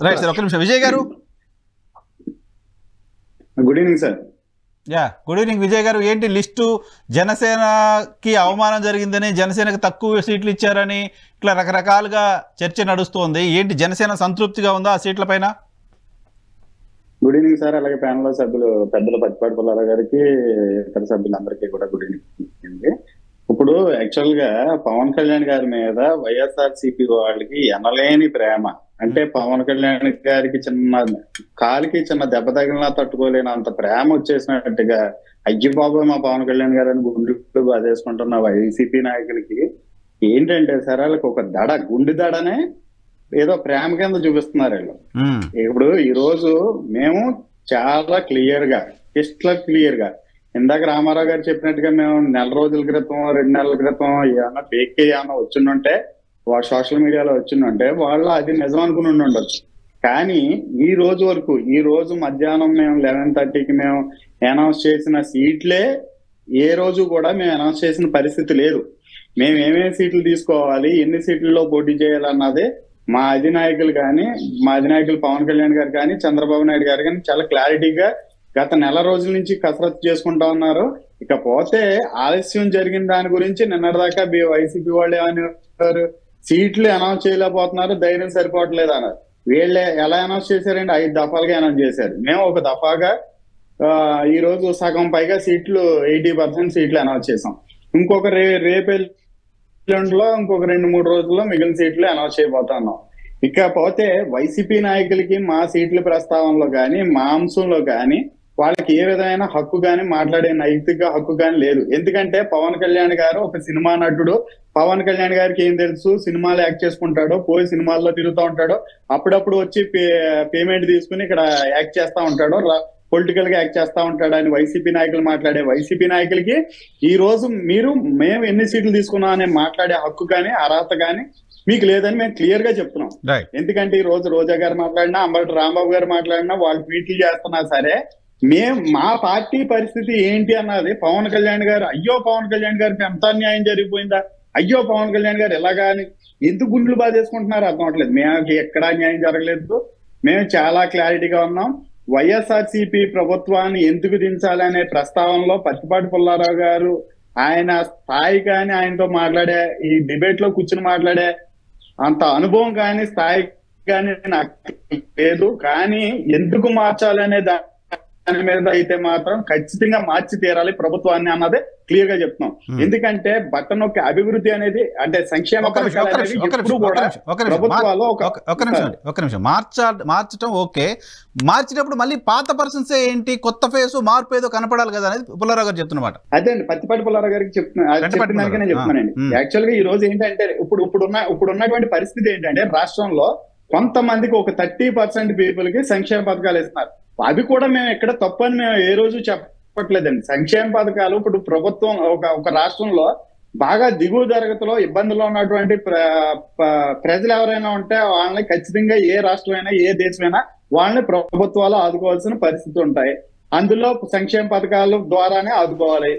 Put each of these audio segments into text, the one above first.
Right sir, ఒక్క నిమిషం. విజయ్ గారు, good evening sir. Good evening Vijay గారు. ఏంటి లిస్టు, జనసేనకి అవమానం జరిగిందని, జనసేనకి తక్కువ సీట్లు ఇచ్చారని ఇట్లా రకరకాలుగా చర్చ నడుస్తోంది. ఏంటి జనసేన సంతృప్తిగా ఉందా ఆ సీట్ల పైన? Good evening sir. అలాగే ప్యానల్ సభ్యులు పెద్దల పత్తిపాటి పుల్లారావు గారికి, ఇతర సభ్యులందరికీ కూడా గుడ్ ఈవినింగ్. ఇప్పుడు యాక్చువల్ గా పవన్ కళ్యాణ్ గారి మీద వైఎస్ఆర్సీపీ వాళ్ళకి ఎనలేని ప్రేమ. అంటే పవన్ కళ్యాణ్ గారికి కాలికి చిన్న దెబ్బ తగిలినా తట్టుకోలేనంత ప్రేమ వచ్చేసినట్టుగా, అయ్యి బాబు మా పవన్ కళ్యాణ్ గారు అని గుండెలు బాధేసుకుంటున్న వైసీపీ నాయకులకి ఏంటంటే సార్, వాళ్ళకి ఒక గుండె దడనే ఏదో ప్రేమ కింద చూపిస్తున్నారు వీళ్ళు. ఇప్పుడు ఈ రోజు మేము చాలా క్లియర్ గా, క్లియర్ గా, ఇందాక రామారావు గారు చెప్పినట్టుగా మేము నెల రోజుల క్రితం, 2 నెలల క్రితం ఏమన్నా ఫేక్ ఏమన్నా వచ్చిండుంటే, సోషల్ మీడియాలో వచ్చిండుంటే వాళ్ళు అది నిజం అనుకుని ఉండొచ్చు. కానీ ఈ రోజు వరకు, ఈ రోజు మధ్యాహ్నం మేము 11:30కి మేము అనౌన్స్ చేసిన సీట్లే ఏ రోజు కూడా మేము అనౌన్స్ చేసిన పరిస్థితి లేదు. మేము ఏమేమి సీట్లు తీసుకోవాలి, ఎన్ని సీట్లలో పోటీ చేయాలన్నది మా అధినాయకులు కానీ, మా అధినాయకులు పవన్ కళ్యాణ్ గారు కానీ, చంద్రబాబు నాయుడు గారు కానీ చాలా క్లారిటీగా గత నెల రోజుల నుంచి కసరత్తు చేసుకుంటా ఉన్నారు. ఇకపోతే ఆలస్యం జరిగిన దాని గురించి నిన్నటిదాకా వైసీపీ వాళ్ళు ఏమన్నారు, సీట్లు అనౌన్స్ చేయలేకపోతున్నారు, ధైర్యం సరిపోవట్లేదు అన్నారు. వీళ్ళే ఎలా అనౌన్స్ చేశారండి? 5 దఫాలుగా అనౌన్స్ చేశారు. మేము ఒక దఫాగా ఈ రోజు సగం పైగా సీట్లు, 80% సీట్లు అనౌన్స్ చేసాం. ఇంకొక రేపెల్లుండిలో ఇంకొక 2-3 రోజుల్లో మిగిలిన సీట్లు అనౌన్స్ చేయబోతున్నాం. ఇకపోతే వైసీపీ నాయకులకి మా సీట్ల ప్రస్తావనలో కానీ, మా అంశంలో కానీ వాళ్ళకి ఏ విధమైన హక్కు కానీ, మాట్లాడే నైతిక హక్కు కానీ లేదు. ఎందుకంటే పవన్ కళ్యాణ్ గారు ఒక సినిమా నటుడు. పవన్ కళ్యాణ్ గారికి ఏం తెలుసు, సినిమాలు యాక్ట్ చేసుకుంటాడో, పోయి సినిమాల్లో తిరుగుతూ ఉంటాడో, అప్పుడప్పుడు వచ్చి పేమెంట్ తీసుకుని ఇక్కడ యాక్ట్ చేస్తా ఉంటాడో, పొలిటికల్ గా యాక్ట్ చేస్తా ఉంటాడు అని వైసీపీ నాయకులు మాట్లాడే వైసీపీ నాయకులకి ఈ రోజు మేము ఎన్ని సీట్లు తీసుకున్నాం అనే మాట్లాడే హక్కు కానీ, అర్హత కానీ మీకు లేదని మేము క్లియర్ గా చెప్తున్నాం. ఎందుకంటే ఈ రోజు రోజా గారు మాట్లాడినా, అంబటి రాంబాబు గారు మాట్లాడినా, వాళ్ళు ట్వీట్లు చేస్తున్నా సరే, మా పార్టీ పరిస్థితి ఏంటి అన్నది పవన్ కళ్యాణ్ గారు, అయ్యో పవన్ కళ్యాణ్ గారికి ఎంత అన్యాయం జరిగిపోయిందా, అయ్యో పవన్ కళ్యాణ్ గారు ఎలాగా అని ఎందుకు గుండెలు బాధేసుకుంటున్నారు అర్థం అవట్లేదు. మేము ఎక్కడా అన్యాయం జరగలేదు. మేము చాలా క్లారిటీగా ఉన్నాం. వైఎస్ఆర్సీపీ ప్రభుత్వాన్ని ఎందుకు దించాలనే ప్రస్తావనలో పత్తిపాటి పుల్లారావు గారు ఆయన స్థాయి కానీ, ఆయనతో మాట్లాడే, ఈ డిబేట్ లో కూర్చుని మాట్లాడే అంత అనుభవం కానీ, స్థాయి కానీ నాకు లేదు. కానీ ఎందుకు మార్చాలనే దాని మీద అయితే మాత్రం ఖచ్చితంగా మార్చి తీరాలి ప్రభుత్వాన్ని అన్నదే క్లియర్ గా చెప్తున్నాం. ఎందుకంటే బట్టనొక్క అభివృద్ధి అనేది, అంటే సంక్షేమ ప్రభుత్వాలు మార్చడం ఓకే, మార్చినప్పుడు మళ్ళీ పాత పర్సన్స్ ఏంటి, కొత్త ఫేస్, మార్పు ఏదో కనపడాలి కదా అనేది పుల్లారావు గారు చెప్తున్నమాట. అదే అండి, పత్తిపాటి పుల్లారావు గారికి చెప్పినాకనే చెప్తున్నానండి. యాక్చువల్ గా ఈ రోజు ఏంటంటే, ఇప్పుడున్నటువంటి పరిస్థితి ఏంటంటే, రాష్ట్రంలో కొంతమందికి ఒక 30% పీపుల్ కి సంక్షేమ పథకాలు ఇస్తున్నారు. అవి కూడా మేము ఎక్కడ తప్పని మేము ఏ రోజు చెప్పట్లేదండి. సంక్షేమ పథకాలు ఇప్పుడు ప్రభుత్వం ఒక రాష్ట్రంలో బాగా దిగువ తరగతిలో ఇబ్బందుల్లో ఉన్నటువంటి ప్రజలు ఎవరైనా ఉంటే వాళ్ళని ఖచ్చితంగా ఏ రాష్ట్రమైనా, ఏ దేశమైనా వాళ్ళని ప్రభుత్వాలు ఆదుకోవాల్సిన పరిస్థితి ఉంటాయి. అందులో సంక్షేమ పథకాల ద్వారానే ఆదుకోవాలి.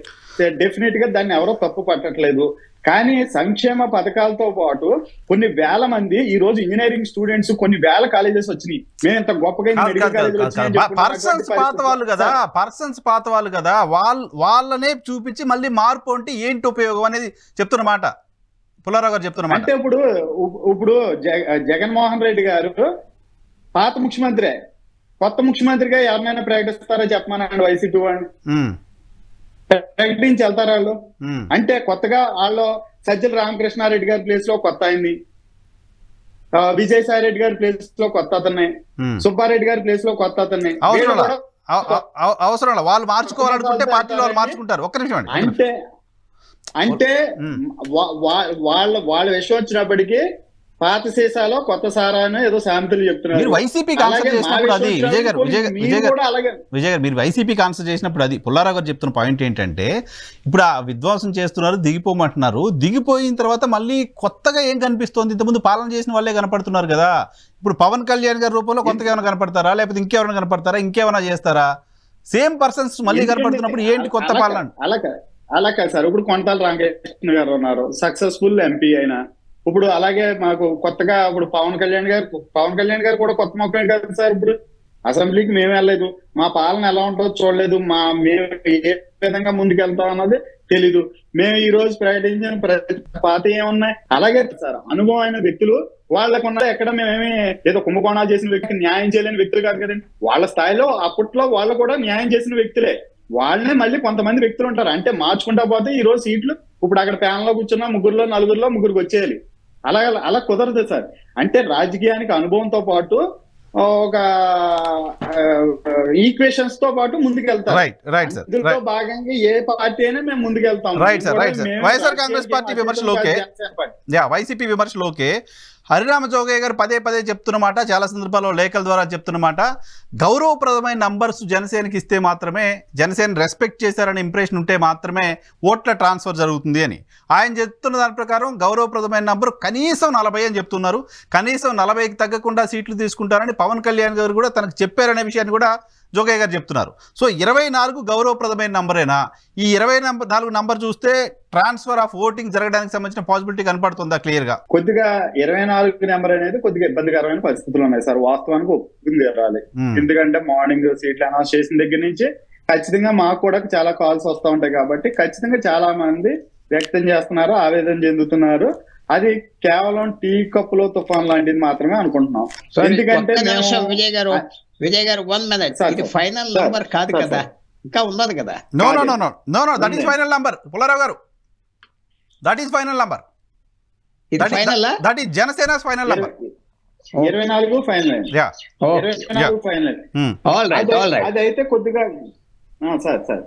డెఫినెట్ గా దాన్ని ఎవరో తప్పు పట్టట్లేదు. కానీ సంక్షేమ పథకాలతో పాటు కొన్ని వేల మంది ఈ రోజు ఇంజనీరింగ్ స్టూడెంట్స్, కొన్ని వేల కాలేజెస్ వచ్చినాయి. మేము ఇంత గొప్పగా పర్సన్స్ పాత వాళ్ళు కదా, వాళ్ళనే చూపించి మళ్ళీ మార్పు అంటే ఏంటి ఉపయోగం అనేది చెప్తున్నమాట పుల్లారావు గారు చెప్తున్నమాట. అంటే ఇప్పుడు జగన్మోహన్ రెడ్డి గారు పాత ముఖ్యమంత్రి, కొత్త ముఖ్యమంత్రిగా ఎవరినైనా ప్రకటిస్తారో చెప్పమనండి వైసీపీ వాళ్ళు, ప్రకటించి వెళ్తారు వాళ్ళు. అంటే కొత్తగా వాళ్ళు సజ్జల రామకృష్ణారెడ్డి గారి ప్లేస్ లో కొత్త అయింది, విజయసాయి రెడ్డి గారి ప్లేస్ లో కొత్త అతన్ని, సుబ్బారెడ్డి గారి ప్లేస్ లో కొత్త అతన్ని. అవసరం వాళ్ళు మార్చుకోవాలనుకుంటే పార్టీలో వాళ్ళు మార్చుకుంటారు. ఒక్క నిమిషం అండి. అంటే వాళ్ళ విషయం వచ్చినప్పటికీ పాత సీసాలో కొత్త సారా అని ఏదో సామెతలు చెప్తున్నారు. వైసీపీ కాన్సర్ చేసినప్పుడు అది విజయ్ గారు మీరు వైసీపీ కాన్సర్ చేసినప్పుడు అది పుల్లారావు గారు చెప్తున్న పాయింట్ ఏంటంటే, ఇప్పుడు ఆ విధ్వంసం చేస్తున్నారు, దిగిపోమంటున్నారు. దిగిపోయిన తర్వాత మళ్ళీ కొత్తగా ఏం కనిపిస్తోంది? ఇంతకుముందు పాలన చేసిన వాళ్ళే కనపడుతున్నారు కదా. ఇప్పుడు పవన్ కళ్యాణ్ గారి రూపంలో కొత్తగా ఏమైనా కనపడతారా, లేకపోతే ఇంకేమైనా కనపడతారా, ఇంకేమైనా చేస్తారా? సేమ్ పర్సన్స్ మళ్ళీ కనపడుతున్నప్పుడు ఏంటి కొత్త పాలన? అలా కాదు సార్. ఇప్పుడు కొంటాల రామకృష్ణ గారు ఉన్నారు, సక్సెస్ఫుల్ ఎంపీ అయినా, ఇప్పుడు అలాగే మాకు కొత్తగా ఇప్పుడు పవన్ కళ్యాణ్ గారు కూడా కొత్త మొక్కలు కదా సార్. ఇప్పుడు అసెంబ్లీకి మేము వెళ్ళలేదు, మా పాలన ఎలా ఉంటుందో చూడలేదు, మేము ఏ విధంగా ముందుకెళ్తాం అన్నది తెలీదు. మేము ఈ రోజు ప్రకటించిన ప్రతి పార్టీ ఏమున్నాయి అలాగే సార్. అనుభవం అయిన వ్యక్తులు వాళ్ళకున్న ఎక్కడ మేమేమి ఏదో కుంభకోణాలు చేసిన వ్యక్తికి న్యాయం చేయలేని వ్యక్తులు కాదు కదండి. వాళ్ళ స్థాయిలో అప్పట్లో వాళ్ళు కూడా న్యాయం చేసిన వ్యక్తులే. వాళ్ళనే మళ్ళీ కొంతమంది వ్యక్తులు ఉంటారు, అంటే మార్చుకుంటా పోతే ఈ రోజు సీట్లు ఇప్పుడు అక్కడ ప్యానల్ లో కూర్చున్న ముగ్గురులో నలుగురిలో ముగ్గురికి వచ్చేయాలి. అలా కుదరదు సార్. అంటే రాజకీయానికి అనుభవంతో పాటు ఒక ఈక్వేషన్స్ తో పాటు ముందుకెళ్తాం. ఇందులో భాగంగా ఏ పార్టీ అయినా మేము ముందుకెళ్తాం. వైఎస్ఆర్ కాంగ్రెస్ పార్టీ విమర్శలోకే వైసీపీ విమర్శలోకే హరిరామ జోగయ్య గారు పదే పదే చెప్తున్నమాట, చాలా సందర్భాల్లో లేఖల ద్వారా చెప్తున్నమాట, గౌరవప్రదమైన నంబర్స్ జనసేనకి ఇస్తే మాత్రమే, జనసేన రెస్పెక్ట్ చేశారనే ఇంప్రెషన్ ఉంటే మాత్రమే ఓట్ల ట్రాన్స్ఫర్ జరుగుతుంది అని. ఆయన చెప్తున్న దాని ప్రకారం గౌరవప్రదమైన నంబర్ కనీసం 40 అని చెప్తున్నారు. కనీసం 40కి తగ్గకుండా సీట్లు తీసుకుంటారని పవన్ కళ్యాణ్ గారు కూడా తనకు చెప్పారనే విషయాన్ని కూడా జోగయ్య గారు చెప్తున్నారు. సో 24 గౌరవప్రదమైన నంబరేనా? ఈ 24 నంబర్ చూస్తే ట్రాన్స్ఫర్ ఆఫ్ ఓటింగ్ జరగడానికి సంబంధించిన పాసిబిలిటీ కనపడుతుందా క్లియర్ గా? కొద్దిగా 24 నెంబర్ అనేది కొద్దిగా ఇబ్బందికరమైన పరిస్థితులు ఉన్నాయి సార్. వాస్తవానికి ఒప్పుకుంది రాలి. ఎందుకంటే మార్నింగ్ సీట్లు అనౌన్స్ చేసిన దగ్గర నుంచి ఖచ్చితంగా మాకు కూడా చాలా కాల్స్ వస్తూ ఉంటాయి కాబట్టి ఖచ్చితంగా చాలా మంది వ్యక్తం చేస్తున్నారు, ఆవేదన చెందుతున్నారు. అది కేవలం టీ కప్పులో తుఫాన్ లాంటిది మాత్రమే అనుకుంటున్నాం. ఎందుకంటే విజయ్ గారు 1 minute, ఇది ఫైనల్ నంబర్ కాదు కదా, ఇంకా ఉన్నది కదా. No that is final number Pullarao గారు, that is final number. That is Janasena's final number. 24 final. 24 final. అదైతే కొద్దిగా సార్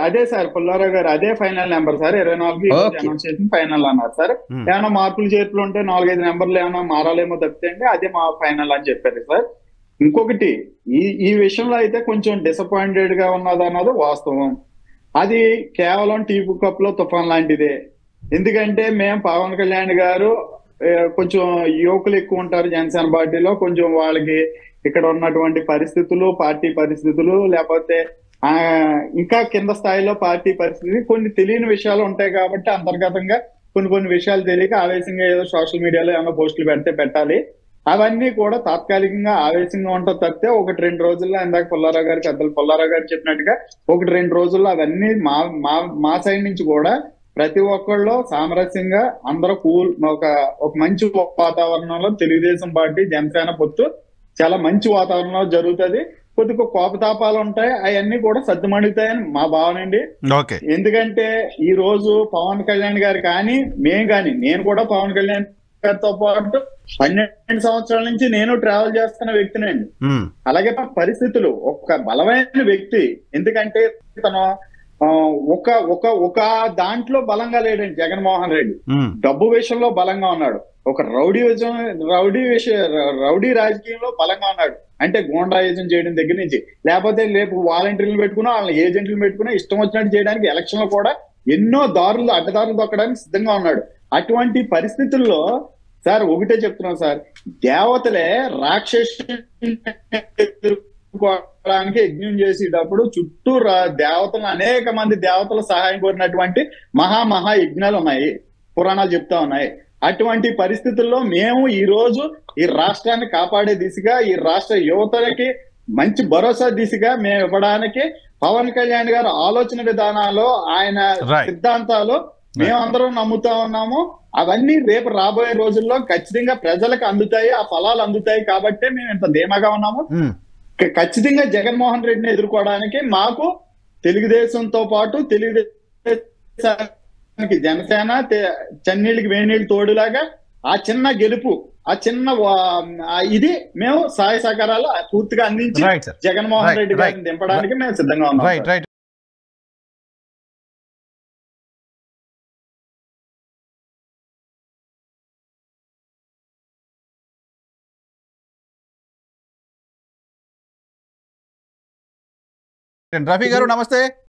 అదే సార్ పుల్లారావు గారు, అదే ఫైనల్ నెంబర్ సార్. 24 అనౌన్స్ చేసిన ఫైనల్ అన్నారు సార్. ఏమైనా మార్పులు చేర్పులు ఉంటే 4-5 నెంబర్లు ఏమైనా మారాలేమో తప్పితే అదే మా ఫైనల్ అని చెప్పారు సార్. ఇంకొకటి ఈ విషయంలో అయితే కొంచెం డిసప్పాయింటెడ్ గా ఉన్నదన్నది వాస్తవం. అది కేవలం టీ కప్ లో తుఫాన్ లాంటిదే. ఎందుకంటే మేము పవన్ కళ్యాణ్ గారు కొంచెం యువకులు ఎక్కువ ఉంటారు జనసేన పార్టీలో, కొంచెం వాళ్ళకి ఇక్కడ ఉన్నటువంటి పరిస్థితులు, పార్టీ పరిస్థితులు, లేకపోతే ఇంకా కింద స్థాయిలో పార్టీ పరిస్థితి కొన్ని తెలియని విషయాలు ఉంటాయి కాబట్టి అంతర్గతంగా కొన్ని విషయాలు తెలియక ఆవేశంగా ఏదో సోషల్ మీడియాలో ఏమైనా పోస్టులు పెట్టాలి. అవన్నీ కూడా తాత్కాలికంగా ఆవేశంగా ఉంటుంది తప్పితే 1-2 రోజుల్లో, ఇందాక పుల్లారావు గారు చెప్పినట్టుగా 1-2 రోజుల్లో అవన్నీ మా సైడ్ నుంచి కూడా ప్రతి ఒక్కళ్ళు సామరస్యంగా అందరూ ఒక మంచి వాతావరణంలో తెలుగుదేశం పార్టీ జనసేన పొత్తు చాలా మంచి వాతావరణంలో జరుగుతుంది. కొద్దిగా కోపతాపాలు ఉంటాయి, అవన్నీ కూడా సర్దుమణుగుతాయని మా భావన అండి. ఎందుకంటే ఈ రోజు పవన్ కళ్యాణ్ గారు కానీ నేను కూడా పవన్ కళ్యాణ్ గారితో పాటు 12 సంవత్సరాల నుంచి నేను ట్రావెల్ చేస్తున్న వ్యక్తినండి. అలాగే పరిస్థితులు ఒక బలమైన వ్యక్తి, ఎందుకంటే తను ఒక దాంట్లో బలంగా లేడండి. జగన్మోహన్ రెడ్డి డబ్బు విషయంలో బలంగా ఉన్నాడు, ఒక రౌడీ రాజకీయంలో బలంగా ఉన్నాడు. అంటే గూండాయుజం చేయడం దగ్గర నుంచి, లేకపోతే వాలంటీర్లు పెట్టుకున్నా, వాళ్ళ ఏజెంట్లు పెట్టుకున్నా ఇష్టం వచ్చినట్టు చేయడానికి ఎలక్షన్ లో కూడా ఎన్నో అడ్డదారులు దొక్కడానికి సిద్ధంగా ఉన్నాడు. అటువంటి పరిస్థితుల్లో సార్ ఒకటే చెప్తున్నాం సార్, దేవతలే ఎదుర్కోవడానికి యజ్ఞం చేసేటప్పుడు చుట్టూ దేవతలు అనేక మంది దేవతల సహాయం కోరినటువంటి మహా యజ్ఞాలు ఉన్నాయి, పురాణాలు చెప్తా ఉన్నాయి. అటువంటి పరిస్థితుల్లో మేము ఈ రోజు ఈ రాష్ట్రాన్ని కాపాడే దిశగా, ఈ రాష్ట్ర యువతలకి మంచి భరోసా దిశగా మేము ఇవ్వడానికి పవన్ కళ్యాణ్ గారు ఆలోచన విధానాలు, ఆయన సిద్ధాంతాలు మేమందరం నమ్ముతా ఉన్నాము. అవన్నీ రేపు రాబోయే రోజుల్లో ఖచ్చితంగా ప్రజలకు అందుతాయి, ఆ ఫలాలు అందుతాయి. కాబట్టి మేము ఇంత ధీమాగా ఉన్నాము. ఖచ్చితంగా జగన్మోహన్ రెడ్డిని ఎదుర్కోవడానికి మాకు తెలుగుదేశంతో పాటు తెలుగుదేశానికి జనసేన చన్నీళ్ళకి వేణీళ్ళు తోడులాగా ఆ చిన్న గెలుపు, ఆ చిన్న ఇది మేము సహాయ సహకారాలు పూర్తిగా అందించి జగన్మోహన్ రెడ్డి గారిని దింపడానికి మేము సిద్ధంగా ఉన్నాం. రఫీ గారు నమస్తే.